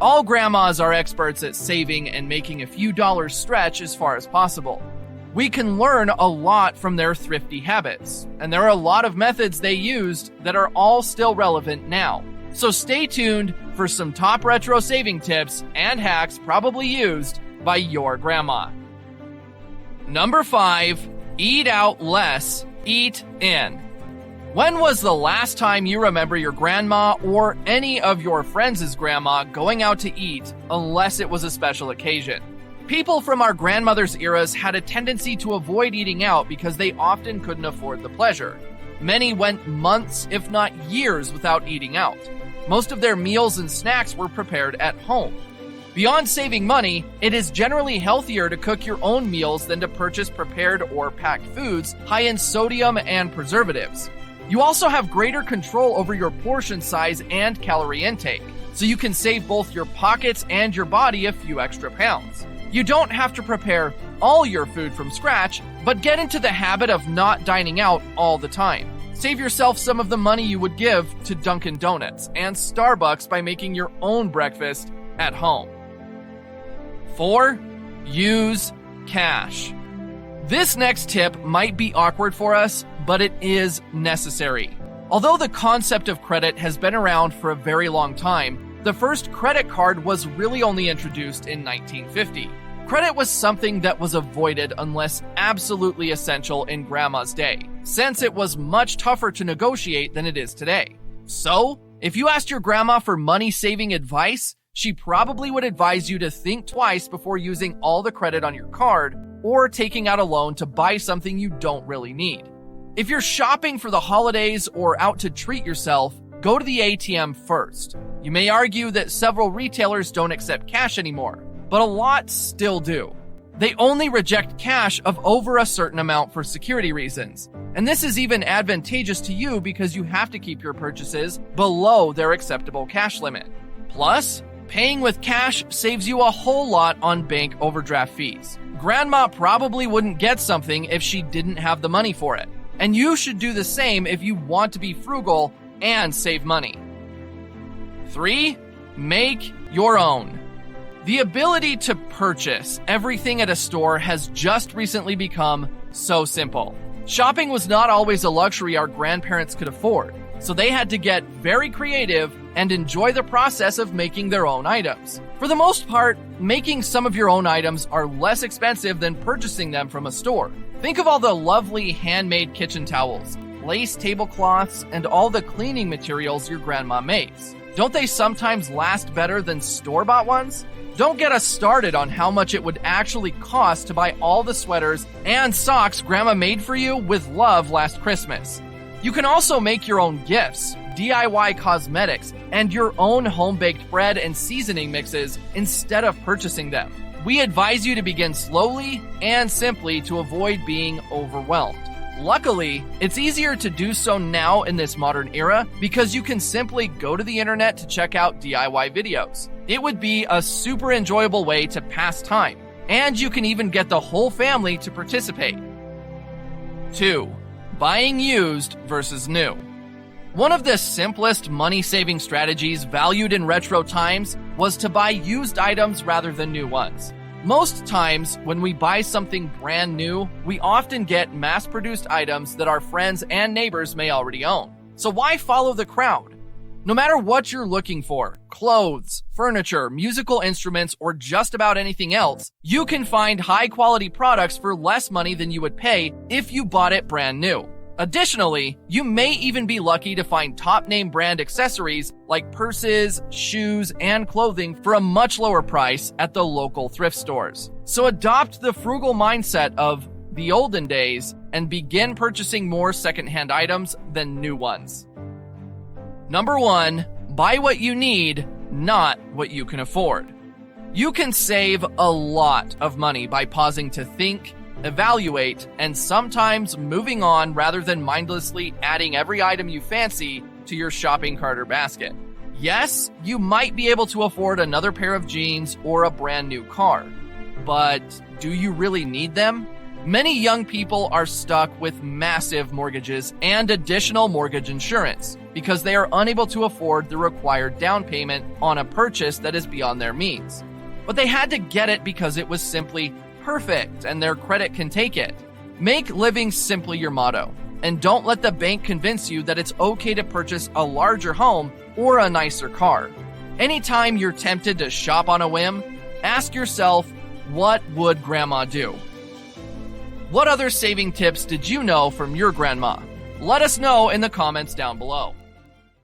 All grandmas are experts at saving and making a few dollars stretch as far as possible. We can learn a lot from their thrifty habits, and there are a lot of methods they used that are all still relevant now. So stay tuned for some top retro saving tips and hacks probably used by your grandma. Number 5, eat out less, eat in. When was the last time you remember your grandma or any of your friends' grandma going out to eat unless it was a special occasion? People from our grandmother's eras had a tendency to avoid eating out because they often couldn't afford the pleasure. Many went months, if not years, without eating out. Most of their meals and snacks were prepared at home. Beyond saving money, it is generally healthier to cook your own meals than to purchase prepared or packed foods high in sodium and preservatives. You also have greater control over your portion size and calorie intake, so you can save both your pockets and your body a few extra pounds. You don't have to prepare all your food from scratch, but get into the habit of not dining out all the time. Save yourself some of the money you would give to Dunkin' Donuts and Starbucks by making your own breakfast at home. 4. Use cash. This next tip might be awkward for us, but it is necessary. Although the concept of credit has been around for a very long time, the first credit card was really only introduced in 1950. Credit was something that was avoided unless absolutely essential in Grandma's day, since it was much tougher to negotiate than it is today. So, if you asked your grandma for money-saving advice, she probably would advise you to think twice before using all the credit on your card or taking out a loan to buy something you don't really need. If you're shopping for the holidays or out to treat yourself, go to the ATM first. You may argue that several retailers don't accept cash anymore, but a lot still do. They only reject cash of over a certain amount for security reasons. And this is even advantageous to you because you have to keep your purchases below their acceptable cash limit. Plus, paying with cash saves you a whole lot on bank overdraft fees. Grandma probably wouldn't get something if she didn't have the money for it. And you should do the same if you want to be frugal and save money. 3. Make your own. The ability to purchase everything at a store has just recently become so simple. Shopping was not always a luxury our grandparents could afford, so they had to get very creative and enjoy the process of making their own items. For the most part, making some of your own items are less expensive than purchasing them from a store. Think of all the lovely handmade kitchen towels, lace tablecloths, and all the cleaning materials your grandma makes. Don't they sometimes last better than store-bought ones? Don't get us started on how much it would actually cost to buy all the sweaters and socks Grandma made for you with love last Christmas. You can also make your own gifts, DIY cosmetics, and your own home-baked bread and seasoning mixes instead of purchasing them. We advise you to begin slowly and simply to avoid being overwhelmed. Luckily, it's easier to do so now in this modern era because you can simply go to the internet to check out DIY videos. It would be a super enjoyable way to pass time, and you can even get the whole family to participate. 2. Buying used versus new. One of the simplest money-saving strategies valued in retro times was to buy used items rather than new ones. Most times, when we buy something brand new, we often get mass-produced items that our friends and neighbors may already own. So why follow the crowd? No matter what you're looking for, clothes, furniture, musical instruments, or just about anything else, you can find high-quality products for less money than you would pay if you bought it brand new. Additionally, you may even be lucky to find top-name brand accessories like purses, shoes, and clothing for a much lower price at the local thrift stores. So adopt the frugal mindset of the olden days and begin purchasing more secondhand items than new ones. Number 1, buy what you need, not what you can afford. You can save a lot of money by pausing to think, evaluate, and sometimes moving on rather than mindlessly adding every item you fancy to your shopping cart or basket. Yes, you might be able to afford another pair of jeans or a brand new car, but do you really need them? Many young people are stuck with massive mortgages and additional mortgage insurance, because they are unable to afford the required down payment on a purchase that is beyond their means. But they had to get it because it was simply perfect and their credit can take it. Make living simply your motto, and don't let the bank convince you that it's okay to purchase a larger home or a nicer car. Anytime you're tempted to shop on a whim, ask yourself, what would grandma do? What other saving tips did you know from your grandma? Let us know in the comments down below.